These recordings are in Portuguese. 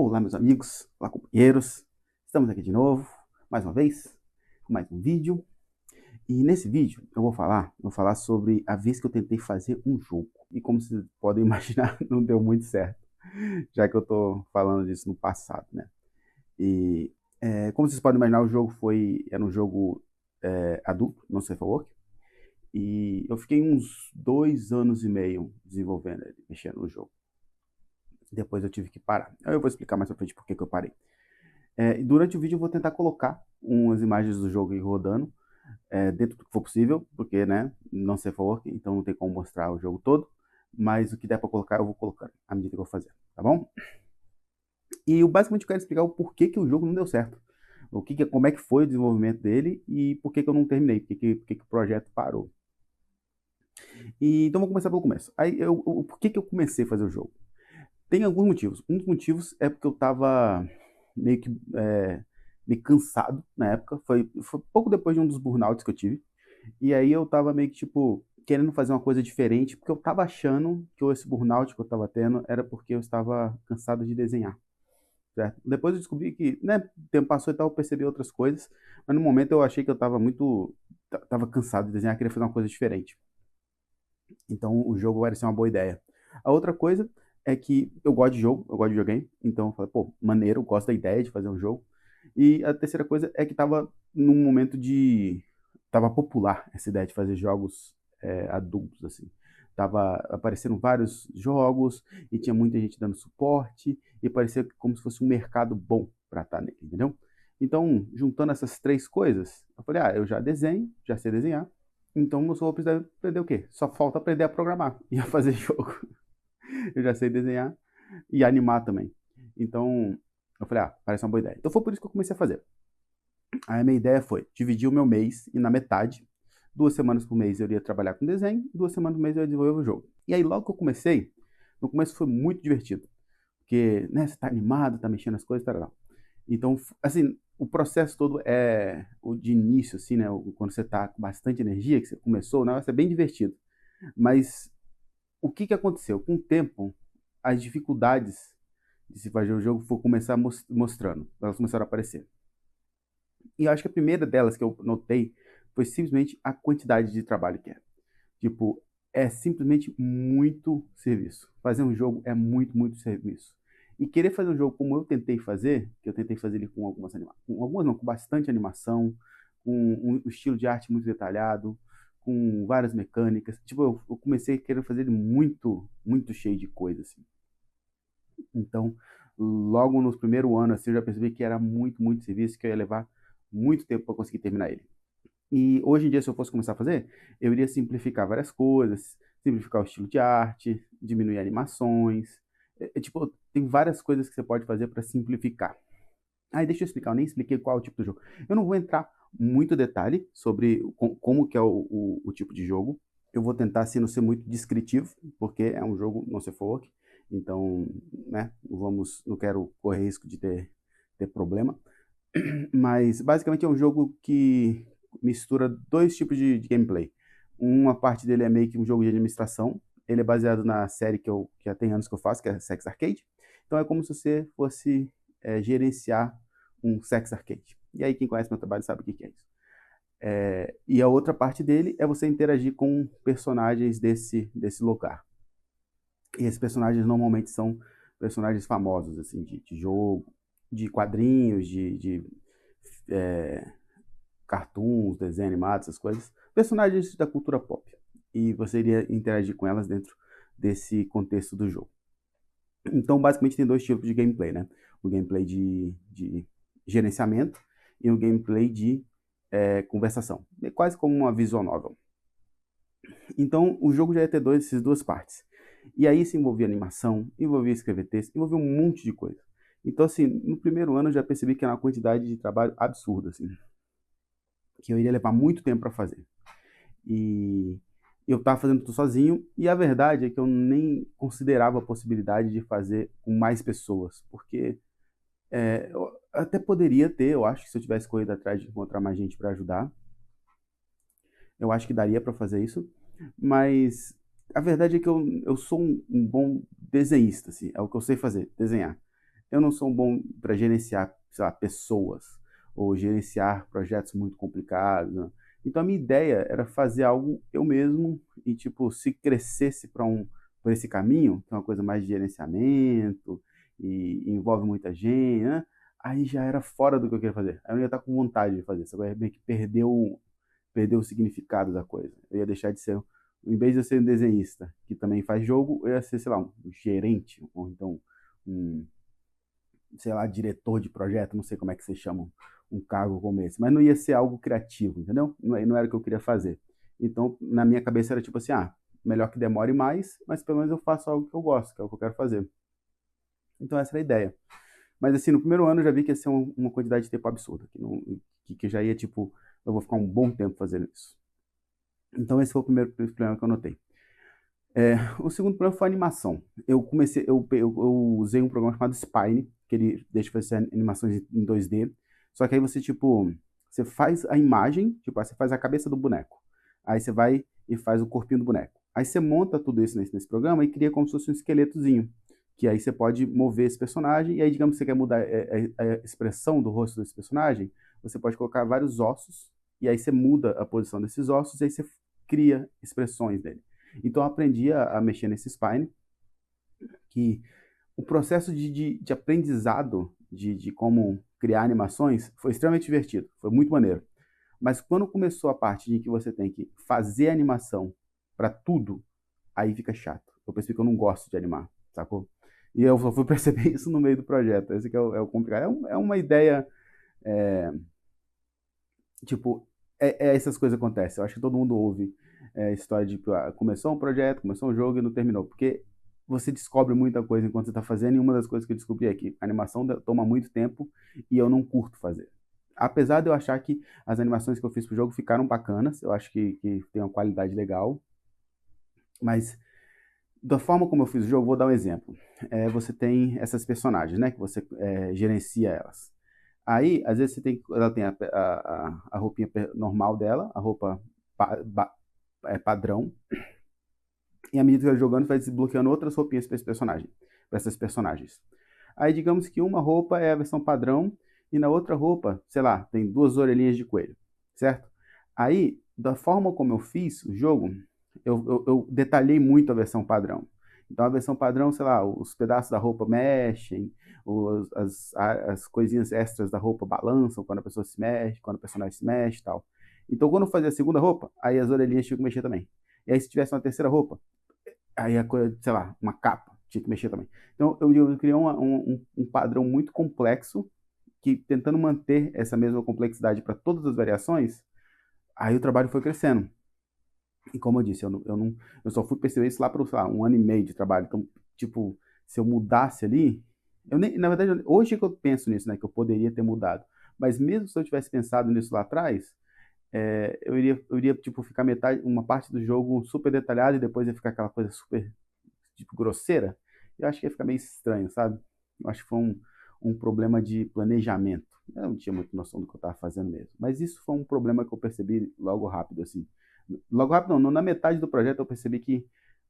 Olá, meus amigos, olá, companheiros. Estamos aqui de novo, mais uma vez, com mais um vídeo. E nesse vídeo eu vou falar sobre a vez que eu tentei fazer um jogo. E como vocês podem imaginar, não deu muito certo, já que eu tô falando disso no passado, né? E como vocês podem imaginar, era um jogo adulto, não safe for work. E eu fiquei uns 2 anos e meio desenvolvendo ele, mexendo no jogo. Depois eu tive que parar. Eu vou explicar mais pra frente por que eu parei. E durante o vídeo eu vou tentar colocar umas imagens do jogo aí rodando, dentro do que for possível, porque, né, não sei for work, então não tem como mostrar o jogo todo, mas o que der para colocar eu vou colocando, à medida que eu vou fazer, tá bom? E eu basicamente quero explicar o porquê que o jogo não deu certo, como é que foi o desenvolvimento dele e por que que eu não terminei, por que que o projeto parou. Então vou começar pelo começo. Por que que eu comecei a fazer o jogo? Tem alguns motivos. Um dos motivos é porque eu tava meio que meio cansado na época. Foi pouco depois de um dos burnouts que eu tive. E aí eu tava meio que, tipo, querendo fazer uma coisa diferente, porque eu tava achando que esse burnout que eu tava tendo era porque eu estava cansado de desenhar, certo? Depois eu descobri que, né, o tempo passou e tal, eu percebi outras coisas, mas no momento eu achei que eu tava tava cansado de desenhar, queria fazer uma coisa diferente. Então o jogo parecia uma boa ideia. A outra coisa é que eu gosto de jogo, eu gosto de videogame, então eu falei, pô, maneiro, eu gosto da ideia de fazer um jogo. E a terceira coisa é que tava num momento de. Tava popular essa ideia de fazer jogos adultos, assim. Tava aparecendo vários jogos e tinha muita gente dando suporte e parecia como se fosse um mercado bom para estar nele, entendeu? Então, juntando essas três coisas, eu falei, eu já desenho, já sei desenhar, então eu só vou precisar aprender o quê? Só falta aprender a programar e a fazer jogo. Eu já sei desenhar e animar também. Então, eu falei, parece uma boa ideia. Então foi por isso que eu comecei a fazer. Aí a minha ideia foi dividir o meu mês e na metade, 2 semanas por mês eu iria trabalhar com desenho, 2 semanas por mês eu ia desenvolver o jogo. E aí logo que eu comecei, no começo foi muito divertido. Porque, né, você tá animado, tá mexendo as coisas, tal. Então, assim, o processo todo é o de início, assim, né? Quando você tá com bastante energia, que você começou, o negócio é bem divertido. Mas o que que aconteceu? Com o tempo, as dificuldades de se fazer o jogo foram começar mostrando, elas começaram a aparecer. E eu acho que a primeira delas que eu notei foi simplesmente a quantidade de trabalho que é. Tipo, é simplesmente muito serviço. Fazer um jogo é muito, muito serviço. E querer fazer um jogo como eu tentei fazer, que eu tentei fazer ele com algumas animações, com algumas não, com bastante animação, com um estilo de arte muito detalhado, com várias mecânicas. Tipo, eu comecei querendo fazer ele muito, muito cheio de coisa, assim. Então, logo nos primeiros anos, assim, eu já percebi que era muito, muito serviço, que eu ia levar muito tempo para conseguir terminar ele. E hoje em dia, se eu fosse começar a fazer, eu iria simplificar várias coisas, simplificar o estilo de arte, diminuir animações. Tipo, tem várias coisas que você pode fazer para simplificar. Aí deixa eu explicar, eu nem expliquei qual é o tipo do jogo. Eu não vou entrar muito detalhe sobre como que é o tipo de jogo. Eu vou tentar, assim, não ser muito descritivo, porque é um jogo não ser fork. Então, né, não quero correr risco de ter problema. Mas basicamente é um jogo que mistura dois tipos de gameplay. Uma parte dele é meio que um jogo de administração. Ele é baseado na série que já tem anos que eu faço, que é Sex Arcade. Então é como se você fosse gerenciar um Sex Arcade. E aí quem conhece meu trabalho sabe o que é isso. E a outra parte dele é você interagir com personagens desse lugar. E esses personagens normalmente são personagens famosos, assim, de jogo, de quadrinhos, de é, cartoons, desenhos animados, essas coisas, personagens da cultura pop. E você iria interagir com elas dentro desse contexto do jogo. Então, basicamente, tem dois tipos de gameplay, né? O gameplay de gerenciamento e o gameplay de conversação. É quase como uma visual novel. Então, o jogo já ia ter essas duas partes. E aí se envolvia animação, envolvia escrever texto, envolvia um monte de coisa. Então, assim, no primeiro ano eu já percebi que era uma quantidade de trabalho absurda, assim, que eu iria levar muito tempo para fazer. E eu estava fazendo tudo sozinho, e a verdade é que eu nem considerava a possibilidade de fazer com mais pessoas, porque eu até poderia ter, eu acho que se eu tivesse corrido atrás de encontrar mais gente para ajudar, eu acho que daria para fazer isso, mas a verdade é que eu sou um bom desenhista, assim, é o que eu sei fazer, desenhar. eu não sou um bom para gerenciar, sei lá, pessoas ou gerenciar projetos muito complicados, né? Então a minha ideia era fazer algo eu mesmo e tipo, se crescesse por esse caminho, que é uma coisa mais de gerenciamento e envolve muita gente, né? Aí já era fora do que eu queria fazer. Aí eu ia estar com vontade de fazer. Você vai meio que perdeu o significado da coisa. Eu ia deixar de ser, em vez de eu ser um desenhista que também faz jogo, eu ia ser, sei lá, um gerente, ou então um, sei lá, diretor de projeto, não sei como é que vocês chamam um cargo como esse, mas não ia ser algo criativo, entendeu? Não era o que eu queria fazer. Então, na minha cabeça era tipo assim, melhor que demore mais, mas pelo menos eu faço algo que eu gosto, que é o que eu quero fazer. Então, essa era a ideia. Mas assim, no primeiro ano eu já vi que ia ser uma quantidade de tempo absurda, que já ia, tipo, eu vou ficar um bom tempo fazendo isso. Então, esse foi o primeiro problema que eu notei. O segundo problema foi a animação. Eu usei um programa chamado Spine, que ele deixa fazer animações em 2D. Só que aí você, tipo, você faz a imagem, tipo, aí você faz a cabeça do boneco. Aí você vai e faz o corpinho do boneco. Aí você monta tudo isso nesse programa e cria como se fosse um esqueletozinho. Que aí você pode mover esse personagem, e aí, digamos que você quer mudar a expressão do rosto desse personagem, você pode colocar vários ossos, e aí você muda a posição desses ossos, e aí você cria expressões dele. Então eu aprendi a mexer nesse Spine, que o processo de aprendizado de como criar animações foi extremamente divertido, foi muito maneiro. Mas quando começou a parte de que você tem que fazer animação para tudo, aí fica chato. Eu percebi que eu não gosto de animar, sacou? E eu só fui perceber isso no meio do projeto. Esse que é o complicado. É uma ideia, é, tipo, essas coisas acontecem. Eu acho que todo mundo ouve história de começou um projeto, começou um jogo e não terminou. Porque você descobre muita coisa enquanto você está fazendo, e uma das coisas que eu descobri é que a animação toma muito tempo e eu não curto fazer. Apesar de eu achar que as animações que eu fiz pro jogo ficaram bacanas, eu acho que tem uma qualidade legal, mas da forma como eu fiz o jogo, vou dar um exemplo. Você tem essas personagens, né, que você gerencia elas. Aí, às vezes, ela tem a roupinha normal dela, a roupa padrão, e à medida que ela vai jogando, vai desbloqueando outras roupinhas para essas personagens. Aí, digamos que uma roupa é a versão padrão, e na outra roupa, sei lá, tem duas orelhinhas de coelho, certo? Aí, da forma como eu fiz o jogo, eu detalhei muito a versão padrão. Então, a versão padrão, sei lá, os pedaços da roupa mexem, as coisinhas extras da roupa balançam quando a pessoa se mexe, quando o personagem se mexe e tal. Então, quando eu fazia a segunda roupa, aí as orelhinhas tinham que mexer também. E aí, se tivesse uma terceira roupa, aí a coisa, sei lá, uma capa, tinha que mexer também. Então, eu criei um padrão muito complexo, que tentando manter essa mesma complexidade para todas as variações, aí o trabalho foi crescendo. E como eu disse, eu só fui perceber isso lá para, sei lá, um ano e meio de trabalho. Então, tipo, se eu mudasse ali, na verdade, hoje que eu penso nisso, né, que eu poderia ter mudado. Mas mesmo se eu tivesse pensado nisso lá atrás, eu iria tipo, ficar uma parte do jogo super detalhada e depois ia ficar aquela coisa super, tipo, grosseira. Eu acho que ia ficar meio estranho, sabe? Eu acho que foi um problema de planejamento. Eu não tinha muita noção do que eu estava fazendo mesmo. Mas isso foi um problema que eu percebi logo rápido, assim. Logo rápido, não, na metade do projeto eu percebi que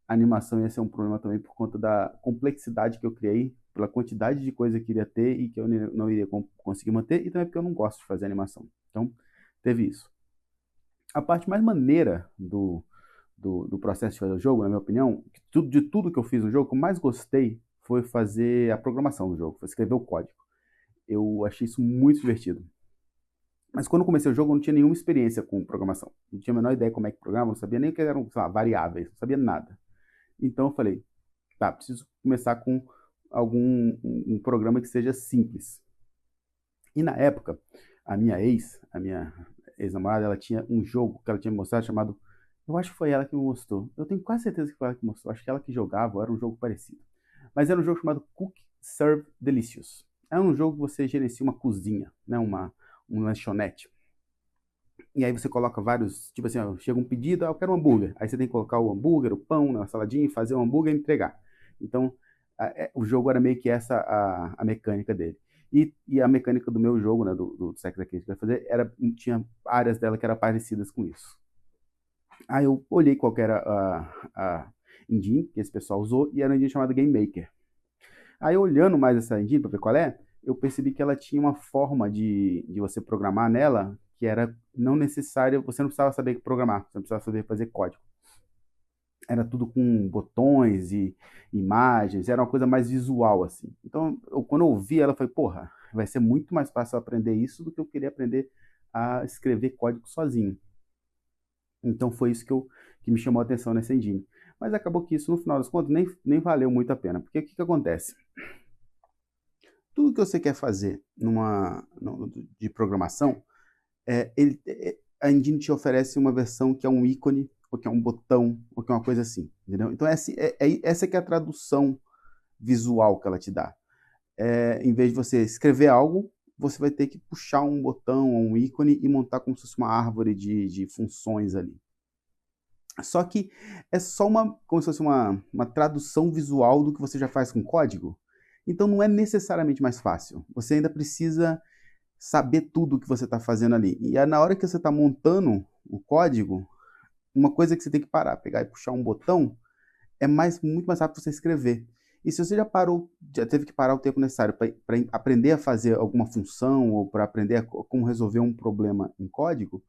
a animação ia ser um problema também por conta da complexidade que eu criei, pela quantidade de coisa que iria ter e que eu não iria conseguir manter, e também porque eu não gosto de fazer animação. Então, teve isso. A parte mais maneira do processo de fazer o jogo, na minha opinião, de tudo que eu fiz no jogo, o que eu mais gostei foi fazer a programação do jogo, foi escrever o código. Eu achei isso muito divertido. Mas quando eu comecei o jogo, eu não tinha nenhuma experiência com programação. Não tinha a menor ideia como é que programa, não sabia nem o que eram, sei lá, variáveis, não sabia nada. Então eu falei, tá, preciso começar com um programa que seja simples. E na época, a minha ex-namorada, ela tinha um jogo que ela tinha me mostrado chamado, eu acho que foi ela que me mostrou. Eu tenho quase certeza que foi ela que mostrou. Acho que ela que jogava, era um jogo parecido. Mas era um jogo chamado Cook Serve Delicious. É um jogo que você gerencia uma cozinha, né, um lanchonete. E aí você coloca vários, tipo assim, ó, chega um pedido, eu quero um hambúrguer. Aí você tem que colocar o hambúrguer, o pão na saladinha, fazer o hambúrguer e entregar. Então, o jogo era meio que essa a mecânica dele. E a mecânica do meu jogo, né, do Sex Arcade que eu ia fazer, tinha áreas dela que eram parecidas com isso. Aí eu olhei qual que era a engine que esse pessoal usou, e era uma engine chamada Game Maker. Aí olhando mais essa engine para ver qual é, eu percebi que ela tinha uma forma de você programar nela que era não necessária, você não precisava saber programar, você não precisava saber fazer código. Era tudo com botões e imagens, era uma coisa mais visual, assim. Então, quando eu ouvi ela, eu falei, porra, vai ser muito mais fácil eu aprender isso do que eu queria aprender a escrever código sozinho. Então, foi isso que me chamou a atenção nessa engine. Mas acabou que isso, no final das contas, nem valeu muito a pena. Porque o que acontece? Tudo que você quer fazer de programação, a engine te oferece uma versão que é um ícone, ou que é um botão, ou que é uma coisa assim, entendeu? Então, essa que é a tradução visual que ela te dá. Em vez de você escrever algo, você vai ter que puxar um botão ou um ícone e montar como se fosse uma árvore de funções ali. Só que é só como se fosse uma tradução visual do que você já faz com código. Então não é necessariamente mais fácil. Você ainda precisa saber tudo o que você está fazendo ali. E aí, na hora que você está montando o código, uma coisa que você tem que parar, pegar e puxar um botão, é muito mais rápido você escrever. E se você já teve que parar o tempo necessário para aprender a fazer alguma função ou para aprender como resolver um problema em código,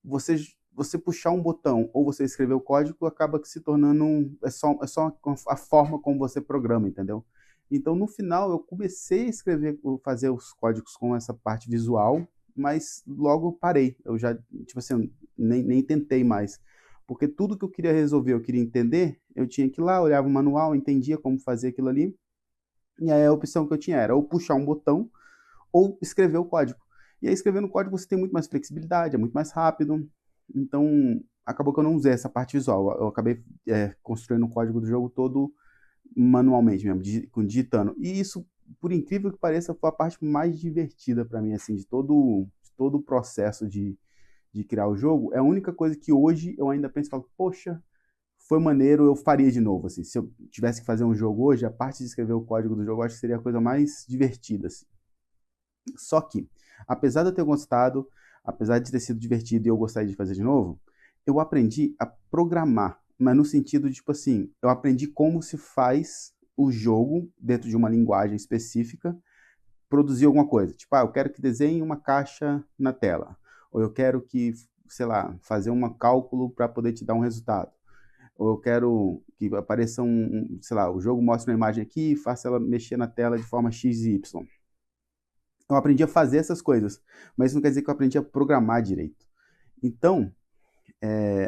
você puxar um botão ou você escrever o código acaba que se tornando é só a forma como você programa, entendeu? Então, no final, eu comecei a fazer os códigos com essa parte visual, mas logo parei. Eu já, tipo assim, nem tentei mais. Porque tudo que eu queria resolver, eu queria entender, eu tinha que ir lá, olhava o manual, entendia como fazer aquilo ali, e aí a opção que eu tinha era ou puxar um botão ou escrever o código. E aí, escrevendo o código, você tem muito mais flexibilidade, é muito mais rápido. Então, acabou que eu não usei essa parte visual. Eu acabei construindo o código do jogo todo manualmente mesmo, digitando. E isso, por incrível que pareça, foi a parte mais divertida para mim, assim, de todo o processo de criar o jogo. É a única coisa que hoje eu ainda penso e falo, poxa, foi maneiro, eu faria de novo, assim. Se eu tivesse que fazer um jogo hoje, a parte de escrever o código do jogo, eu acho que seria a coisa mais divertida, assim. Só que, apesar de eu ter gostado, apesar de ter sido divertido e eu gostaria de fazer de novo, eu aprendi a programar, mas no sentido de, tipo assim, eu aprendi como se faz o jogo dentro de uma linguagem específica, produzir alguma coisa. Tipo, eu quero que desenhe uma caixa na tela, ou eu quero que, sei lá, fazer um cálculo para poder te dar um resultado. Ou eu quero que apareça sei lá, o jogo mostra uma imagem aqui e faça ela mexer na tela de forma X e Y. Eu aprendi a fazer essas coisas, mas isso não quer dizer que eu aprendi a programar direito. Então,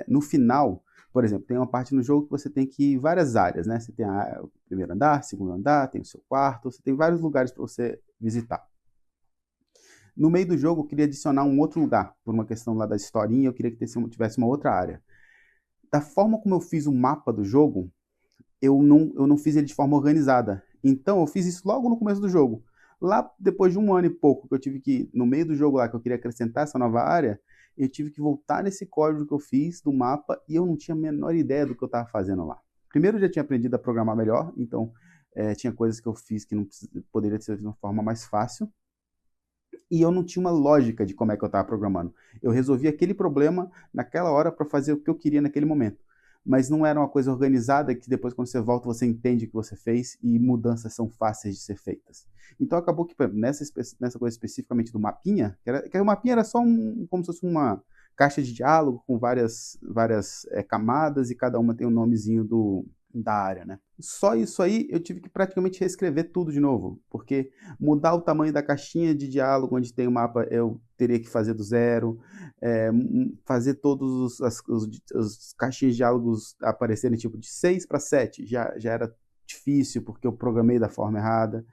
no final, por exemplo, tem uma parte no jogo que você tem que ir em várias áreas, né? Você tem o primeiro andar, segundo andar, tem o seu quarto, você tem vários lugares para você visitar. No meio do jogo, eu queria adicionar um outro lugar, por uma questão lá da historinha, eu queria que tivesse uma outra área. Da forma como eu fiz o mapa do jogo, eu não fiz ele de forma organizada. Então, eu fiz isso logo no começo do jogo. Lá, depois de um ano e pouco, que eu tive que, no meio do jogo lá, que eu queria acrescentar essa nova área, eu tive que voltar nesse código que eu fiz do mapa e eu não tinha a menor ideia do que eu estava fazendo lá. Primeiro, eu já tinha aprendido a programar melhor, então tinha coisas que eu fiz que não poderia ser de uma forma mais fácil. E eu não tinha uma lógica de como é que eu estava programando. Eu resolvi aquele problema naquela hora para fazer o que eu queria naquele momento. Mas não era uma coisa organizada que depois, quando você volta, você entende o que você fez e mudanças são fáceis de ser feitas. Então acabou que, nessa coisa especificamente do mapinha, que o mapinha era só como se fosse uma caixa de diálogo com várias camadas e cada uma tem um nomezinho da área, né? Só isso aí eu tive que praticamente reescrever tudo de novo, porque mudar o tamanho da caixinha de diálogo onde tem o mapa eu teria que fazer do zero, fazer todos os caixinhas de diálogos aparecerem tipo de 6 para 7, já era difícil porque eu programei da forma errada.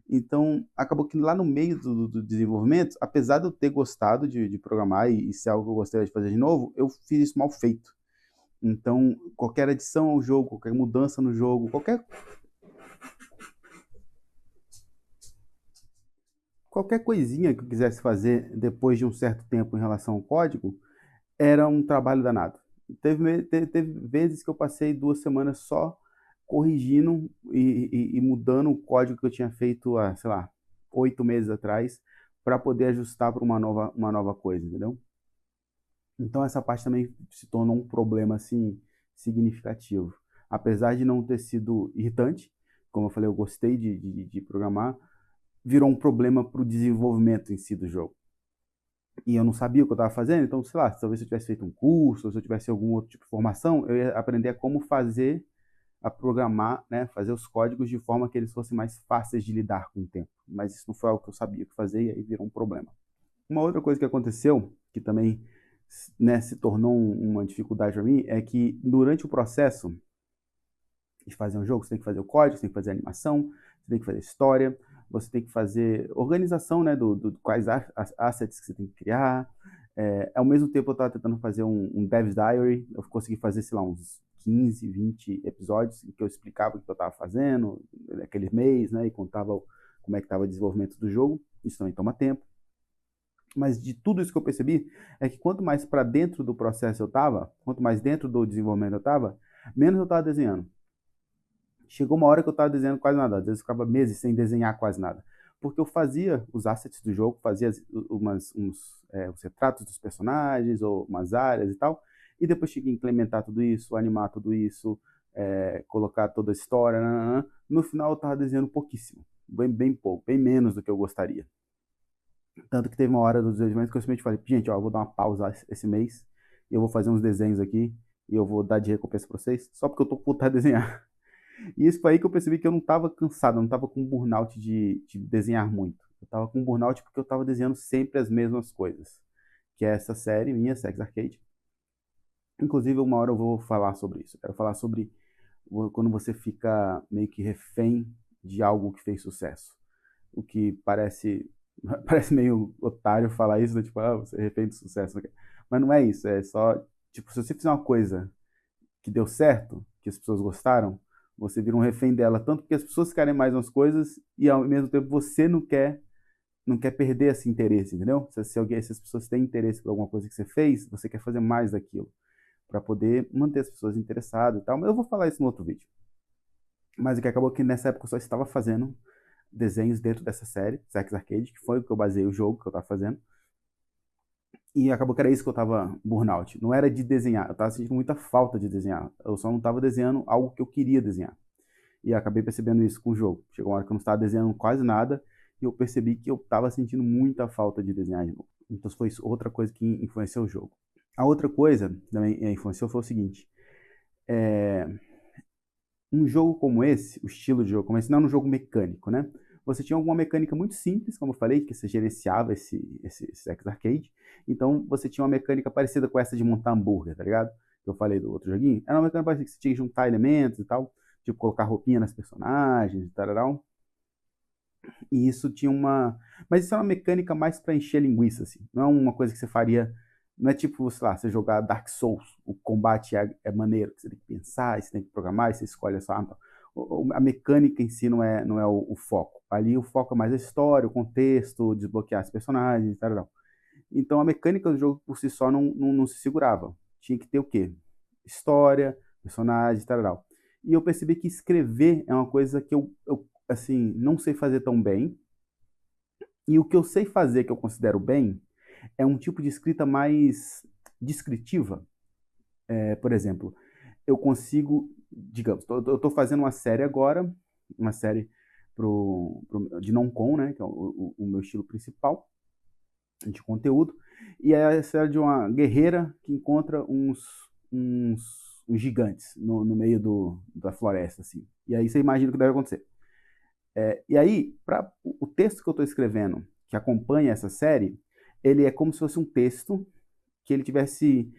Então, acabou que lá no meio do desenvolvimento, apesar de eu ter gostado de programar e ser algo que eu gostaria de fazer de novo, eu fiz isso mal feito. Então, qualquer adição ao jogo, qualquer mudança no jogo, qualquer coisinha que eu quisesse fazer depois de um certo tempo em relação ao código, era um trabalho danado. Teve vezes que eu passei 2 semanas só corrigindo e mudando o código que eu tinha feito há, sei lá, 8 meses atrás, para poder ajustar para uma nova coisa, entendeu? Então essa parte também se tornou um problema assim significativo. Apesar de não ter sido irritante, como eu falei, eu gostei de programar, virou um problema para o desenvolvimento em si do jogo. E eu não sabia o que eu estava fazendo, então, sei lá, talvez se eu tivesse feito um curso, ou se eu tivesse algum outro tipo de formação, eu ia aprender a como fazer, a programar, né, fazer os códigos de forma que eles fossem mais fáceis de lidar com o tempo. Mas isso não foi algo que eu sabia o que fazer e aí virou um problema. Uma outra coisa que aconteceu, que também, né, se tornou uma dificuldade para mim, é que durante o processo de fazer um jogo, você tem que fazer o código, você tem que fazer a animação, você tem que fazer história, você tem que fazer organização, né, do quais assets que você tem que criar. Ao mesmo tempo, eu estava tentando fazer um Dev's Diary, eu consegui fazer, sei lá, uns 15, 20 episódios em que eu explicava o que eu estava fazendo, aquele mês, né, e contava como é que estava o desenvolvimento do jogo. Isso também toma tempo. Mas de tudo isso que eu percebi é que quanto mais para dentro do processo eu estava, quanto mais dentro do desenvolvimento eu estava, menos eu estava desenhando. Chegou uma hora que eu estava desenhando quase nada, às vezes eu ficava meses sem desenhar quase nada, porque eu fazia os assets do jogo, fazia uns retratos dos personagens, ou umas áreas e tal, e depois tinha que implementar tudo isso, animar tudo isso, colocar toda a história, nananã. No final eu estava desenhando pouquíssimo, bem pouco, bem menos do que eu gostaria. Tanto que teve uma hora dos desenvolvimentos que eu simplesmente falei, gente, ó, eu vou dar uma pausa esse mês, e eu vou fazer uns desenhos aqui, e eu vou dar de recompensa para vocês, só porque eu tô com vontade de desenhar. E isso foi aí que eu percebi que eu não estava cansado, eu não estava com burnout de desenhar muito. Eu estava com burnout porque eu estava desenhando sempre as mesmas coisas, que é essa série minha, Sex Arcade. Inclusive, uma hora eu vou falar sobre isso. Eu quero falar sobre quando você fica meio que refém de algo que fez sucesso. O que parece, parece meio otário falar isso, né? Tipo, ah, você é refém de sucesso. Mas não é isso, é só, tipo, se você fizer uma coisa que deu certo, que as pessoas gostaram, você vira um refém dela, tanto porque as pessoas querem mais umas coisas e ao mesmo tempo você não quer perder esse interesse, entendeu? Se as pessoas têm interesse por alguma coisa que você fez, você quer fazer mais daquilo para poder manter as pessoas interessadas e tal. Mas eu vou falar isso no outro vídeo. Mas o que acabou que nessa época eu só estava fazendo desenhos dentro dessa série, Sex Arcade, que foi o que eu baseei o jogo que eu estava fazendo. E acabou que era isso que eu tava burnout. Não era de desenhar, eu tava sentindo muita falta de desenhar. Eu só não tava desenhando algo que eu queria desenhar. E acabei percebendo isso com o jogo. Chegou uma hora que eu não estava desenhando quase nada e eu percebi que eu tava sentindo muita falta de desenhar de novo. Então foi isso, outra coisa que influenciou o jogo. A outra coisa que também influenciou foi o seguinte. Um jogo como esse, o estilo de jogo como esse, não é um jogo mecânico, né? Você tinha alguma mecânica muito simples, como eu falei, que você gerenciava esse Sex Arcade. Então, você tinha uma mecânica parecida com essa de montar hambúrguer, tá ligado? Que eu falei do outro joguinho. Era uma mecânica parecida que você tinha que juntar elementos e tal, tipo colocar roupinha nas personagens e tal. E isso tinha uma... Mas isso é uma mecânica mais para encher linguiça, assim. Não é uma coisa que você faria... Não é tipo, sei lá, você jogar Dark Souls, o combate é maneiro, você tem que pensar, você tem que programar, você escolhe a sua arma. A mecânica em si não é o foco. Ali o foco é mais a história, o contexto, desbloquear os personagens e tal. Então a mecânica do jogo por si só não se segurava. Tinha que ter o quê? História, personagens e tal. E eu percebi que escrever é uma coisa que eu assim, não sei fazer tão bem. E o que eu sei fazer, que eu considero bem, é um tipo de escrita mais descritiva. Por exemplo, eu consigo, digamos, eu estou fazendo uma série agora, uma série de non-com, né, que é o meu estilo principal de conteúdo, e é a série de uma guerreira que encontra uns gigantes no meio da floresta, assim. E aí você imagina o que deve acontecer. E aí, o texto que eu estou escrevendo, que acompanha essa série, ele é como se fosse um texto que ele tivesse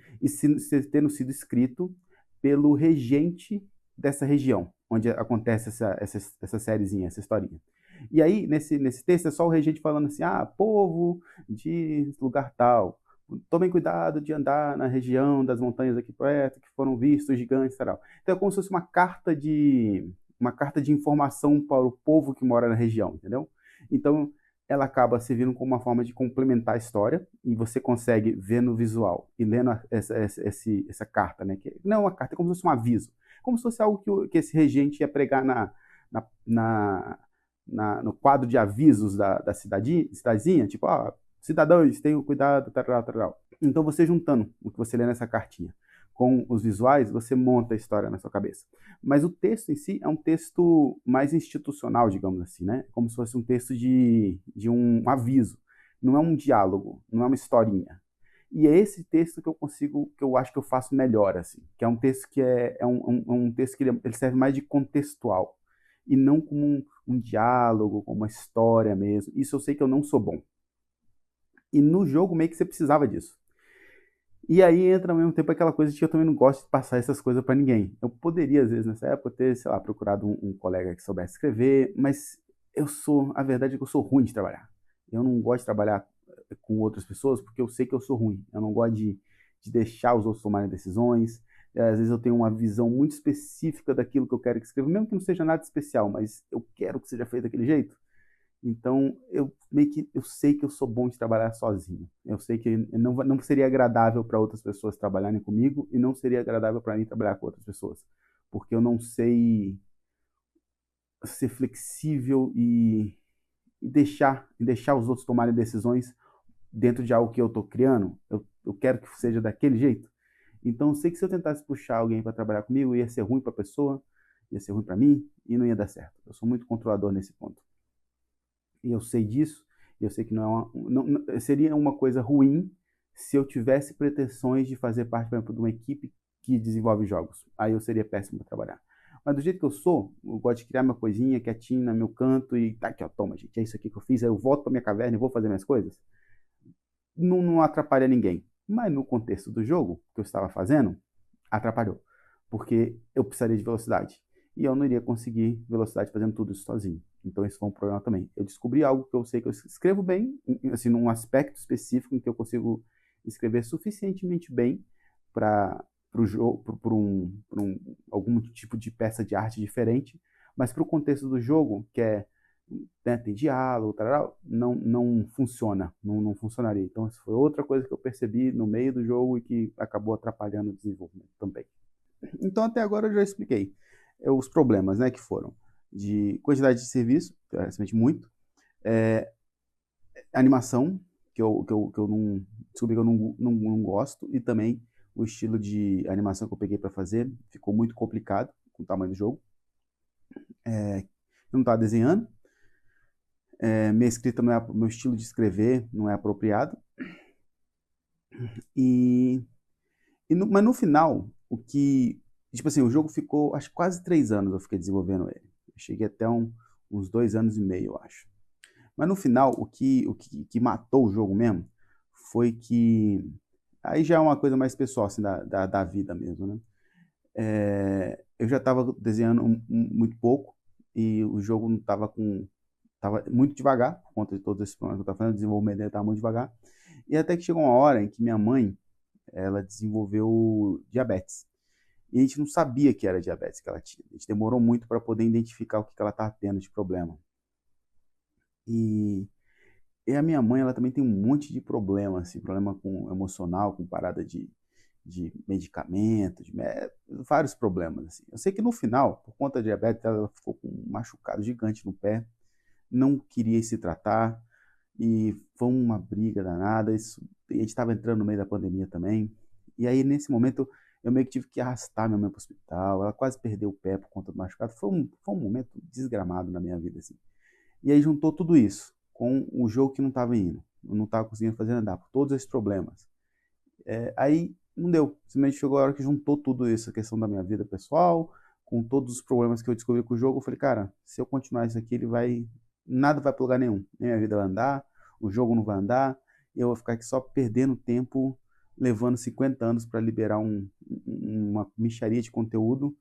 tendo sido escrito pelo regente dessa região, onde acontece essa sériezinha, essa historinha. E aí, nesse texto, é só o regente falando assim, povo de lugar tal, tomem cuidado de andar na região das montanhas aqui perto, que foram vistos gigantes e tal. Então é como se fosse uma carta de informação para o povo que mora na região, entendeu? Então, ela acaba servindo como uma forma de complementar a história e você consegue ver no visual e lendo essa carta, né? Que não é uma carta, é como se fosse um aviso, como se fosse algo que esse regente ia pregar no quadro de avisos da cidadezinha, tipo, cidadãos, tenham cuidado, tal. Então você juntando o que você lê nessa cartinha com os visuais, você monta a história na sua cabeça. Mas o texto em si é um texto mais institucional, digamos assim, né? Como se fosse um texto de um aviso. Não é um diálogo, não é uma historinha. E é esse texto que eu consigo, que eu acho que eu faço melhor, assim. Que é um texto que é um texto que ele serve mais de contextual. E não como um diálogo, como uma história mesmo. Isso eu sei que eu não sou bom. E no jogo meio que você precisava disso. E aí entra ao mesmo tempo aquela coisa de que eu também não gosto de passar essas coisas para ninguém. Eu poderia, às vezes, nessa época, ter, sei lá, procurado um colega que soubesse escrever, mas a verdade é que eu sou ruim de trabalhar. Eu não gosto de trabalhar com outras pessoas porque eu sei que eu sou ruim. Eu não gosto de deixar os outros tomarem decisões. Às vezes eu tenho uma visão muito específica daquilo que eu quero que escreva, mesmo que não seja nada especial, mas eu quero que seja feito daquele jeito. Então, eu meio que eu sei que eu sou bom de trabalhar sozinho. Eu sei que não seria agradável para outras pessoas trabalharem comigo e não seria agradável para mim trabalhar com outras pessoas, porque eu não sei ser flexível e deixar os outros tomarem decisões dentro de algo que eu estou criando. Eu quero que seja daquele jeito. Então, eu sei que se eu tentasse puxar alguém para trabalhar comigo, ia ser ruim para a pessoa, ia ser ruim para mim e não ia dar certo. Eu sou muito controlador nesse ponto. E eu sei disso, e eu sei que seria uma coisa ruim se eu tivesse pretensões de fazer parte, por exemplo, de uma equipe que desenvolve jogos. Aí eu seria péssimo para trabalhar. Mas do jeito que eu gosto de criar minha coisinha quietinho no meu canto e tá aqui, ó, toma, gente, é isso aqui que eu fiz, aí eu volto para minha caverna e vou fazer minhas coisas. Não atrapalha ninguém. Mas no contexto do jogo que eu estava fazendo, atrapalhou. Porque eu precisaria de velocidade. E eu não iria conseguir velocidade fazendo tudo isso sozinho. Então, esse foi um problema também. Eu descobri algo que eu sei que eu escrevo bem, assim, num aspecto específico em que eu consigo escrever suficientemente bem para o jogo, algum tipo de peça de arte diferente, mas para o contexto do jogo, que é, né, tem diálogo, tal, não funciona, não funcionaria. Então, isso foi outra coisa que eu percebi no meio do jogo e que acabou atrapalhando o desenvolvimento também. Então, até agora eu já expliquei os problemas, né, que foram de quantidade de serviço, que é realmente muito, é, animação, que eu não descobri que eu não gosto, e também o estilo de animação que eu peguei para fazer ficou muito complicado com o tamanho do jogo. Eu não estava desenhando, minha escrita não é, meu estilo de escrever não é apropriado, e, mas no final, tipo assim, o jogo ficou, acho que quase 3 anos eu fiquei desenvolvendo ele. Eu cheguei até uns 2 anos e meio, eu acho. Mas no final, o que matou o jogo mesmo foi que. Aí já é uma coisa mais pessoal, assim, da vida mesmo, né? Eu já estava desenhando muito pouco e o jogo não estava com. Tava muito devagar, por conta de todos esses problemas que eu estava fazendo, o desenvolvimento dele estava muito devagar. E até que chegou uma hora em que minha mãe, ela desenvolveu diabetes. E a gente não sabia que era diabetes que ela tinha. A gente demorou muito para poder identificar o que ela estava tendo de problema. E E a minha mãe, ela também tem um monte de problema, assim, problema com emocional, com parada de medicamento, vários problemas, assim. Eu sei que no final, por conta da diabetes, ela ficou com um machucado gigante no pé, não queria se tratar, e foi uma briga danada, e a gente estava entrando no meio da pandemia também, e aí nesse momento eu meio que tive que arrastar minha mãe para o hospital, ela quase perdeu o pé por conta do machucado, foi um momento desgramado na minha vida, assim. E aí juntou tudo isso com o jogo que não estava indo. Eu não estava conseguindo fazer andar, por todos esses problemas. Aí não deu. Simplesmente chegou a hora que juntou tudo isso, a questão da minha vida pessoal, com todos os problemas que eu descobri com o jogo. Eu falei, cara, se eu continuar isso aqui, nada vai para lugar nenhum. Nem minha vida vai andar, o jogo não vai andar, e eu vou ficar aqui só perdendo tempo, levando 50 anos para liberar uma mixaria de conteúdo,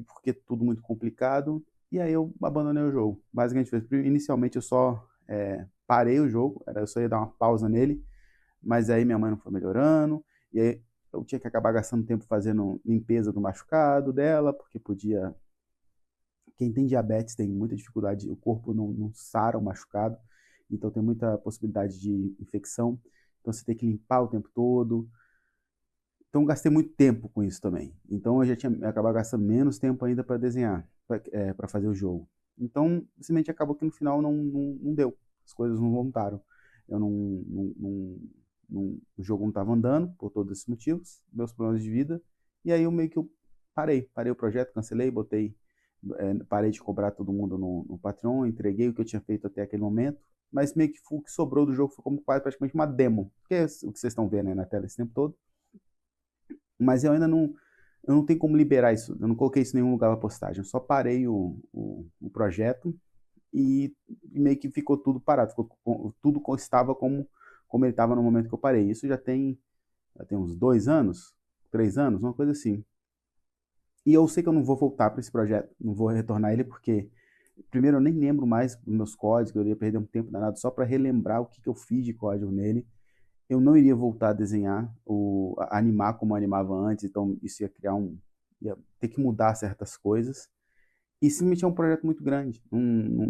porque é tudo muito complicado. E aí eu abandonei o jogo. Basicamente, inicialmente eu só parei o jogo, eu só ia dar uma pausa nele, mas aí minha mãe não foi melhorando, e aí eu tinha que acabar gastando tempo fazendo limpeza do machucado dela, porque podia. Quem tem diabetes tem muita dificuldade, o corpo não sara o machucado, então tem muita possibilidade de infecção, então você tem que limpar o tempo todo. Então gastei muito tempo com isso também. Então eu já tinha acabado gastando menos tempo ainda para desenhar, para fazer o jogo. Então, simplesmente acabou que no final não deu. As coisas não voltaram. Eu o jogo não estava andando por todos esses motivos, meus problemas de vida, E aí eu meio que eu parei o projeto, cancelei, parei de cobrar todo mundo no Patreon, entreguei o que eu tinha feito até aquele momento, mas meio que o que sobrou do jogo foi como quase praticamente uma demo, que é o que vocês estão vendo aí na tela esse tempo todo, mas eu não tenho como liberar isso, eu não coloquei isso em nenhum lugar para postagem, eu só parei o projeto e meio que ficou tudo parado, tudo estava como ele estava no momento que eu parei. Isso já tem uns 2 anos, 3 anos, uma coisa assim. E eu sei que eu não vou voltar para esse projeto, não vou retornar ele, porque, primeiro, eu nem lembro mais dos meus códigos, eu ia perder um tempo danado só para relembrar o que, que eu fiz de código nele. Eu não iria voltar a desenhar, a animar como eu animava antes, então isso ia criar ia ter que mudar certas coisas. E simplesmente é um projeto muito grande.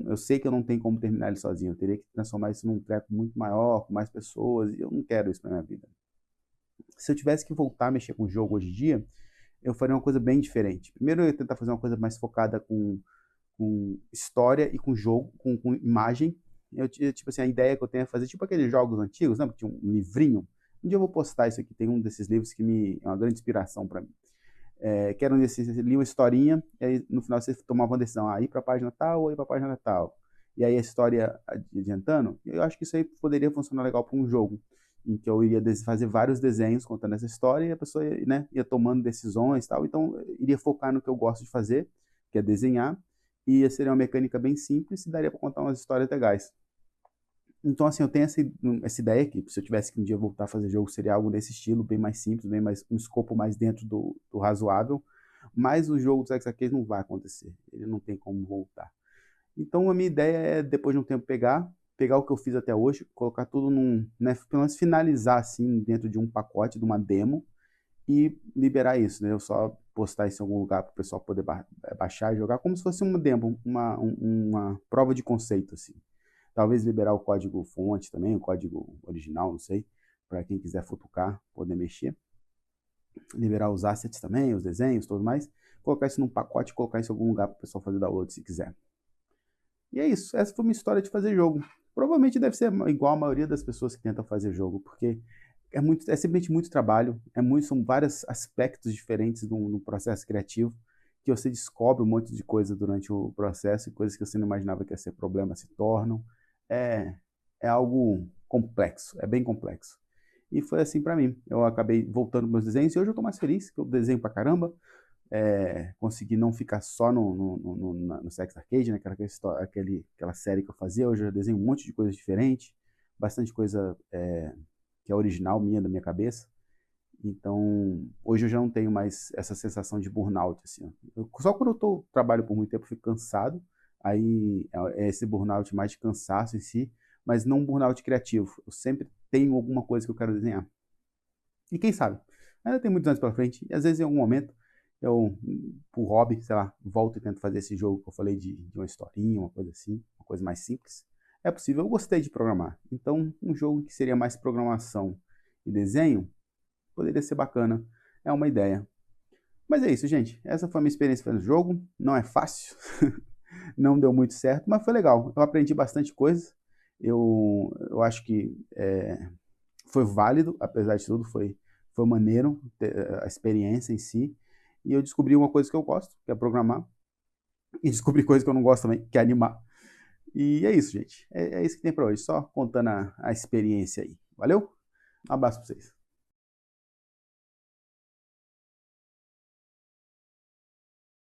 Eu sei que eu não tenho como terminar ele sozinho. Eu teria que transformar isso num treco muito maior, com mais pessoas, e eu não quero isso para minha vida. Se eu tivesse que voltar a mexer com o jogo hoje em dia, eu faria uma coisa bem diferente. Primeiro, eu ia tentar fazer uma coisa mais focada com história e com jogo, com imagem. Tipo assim, a ideia que eu tenho é fazer tipo aqueles jogos antigos, né? Tinha um livrinho. Um dia eu vou postar isso aqui, tem um desses livros que é uma grande inspiração para mim. Que era você lia uma historinha, e aí no final você tomava uma decisão, ir para a página tal ou ir para a página tal. E aí a história adiantando, eu acho que isso aí poderia funcionar legal para um jogo, em que eu iria fazer vários desenhos contando essa história e a pessoa, né, ia tomando decisões e tal. Então, eu iria focar no que eu gosto de fazer, que é desenhar, e seria uma mecânica bem simples e daria para contar umas histórias legais. Então, assim, eu tenho essa ideia que se eu tivesse que um dia voltar a fazer jogo, seria algo desse estilo, bem mais simples, bem mais um escopo mais dentro do razoável, mas o jogo do Hexaquês não vai acontecer, ele não tem como voltar. Então, a minha ideia é, depois de um tempo, pegar o que eu fiz até hoje, colocar tudo né, pelo menos finalizar, assim, dentro de um pacote, de uma demo, e liberar isso, né? Eu só postar isso em algum lugar para o pessoal poder baixar e jogar, como se fosse uma demo, uma prova de conceito, assim. Talvez liberar o código fonte também, o código original, não sei, para quem quiser futucar, poder mexer. Liberar os assets também, os desenhos, tudo mais. Colocar isso num pacote, colocar isso em algum lugar para o pessoal fazer download se quiser. E é isso, essa foi uma história de fazer jogo. Provavelmente deve ser igual a maioria das pessoas que tentam fazer jogo, porque é simplesmente muito trabalho, são vários aspectos diferentes no processo criativo, que você descobre um monte de coisa durante o processo, e coisas que você não imaginava que ia ser problema se tornam. É, é algo complexo, é bem complexo. E foi assim para mim. Eu acabei voltando meus desenhos e hoje eu estou mais feliz, que eu desenho pra caramba. Consegui não ficar só no Sex Arcade, né? Aquela série que eu fazia. Hoje eu desenho um monte de coisa diferente, bastante coisa que é original minha, da minha cabeça. Então, hoje eu já não tenho mais essa sensação de burnout, assim, ó. Só quando trabalho por muito tempo, eu fico cansado, aí é esse burnout mais de cansaço em si, mas não um burnout criativo. Eu sempre tenho alguma coisa que eu quero desenhar. E quem sabe? Ainda tem muitos anos pela frente, e às vezes em algum momento eu, por hobby, sei lá, volto e tento fazer esse jogo que eu falei de uma historinha, uma coisa assim, uma coisa mais simples. É possível, eu gostei de programar. Então, um jogo que seria mais programação e desenho, poderia ser bacana. É uma ideia. Mas é isso, gente. Essa foi a minha experiência fazendo o jogo. Não é fácil. Não deu muito certo, mas foi legal. Eu aprendi bastante coisa. Eu acho que foi válido, apesar de tudo. Foi maneiro a experiência em si. E eu descobri uma coisa que eu gosto, que é programar. E descobri coisa que eu não gosto também, que é animar. E é isso, gente. É isso que tem pra hoje. Só contando a experiência aí. Valeu? Um abraço pra vocês.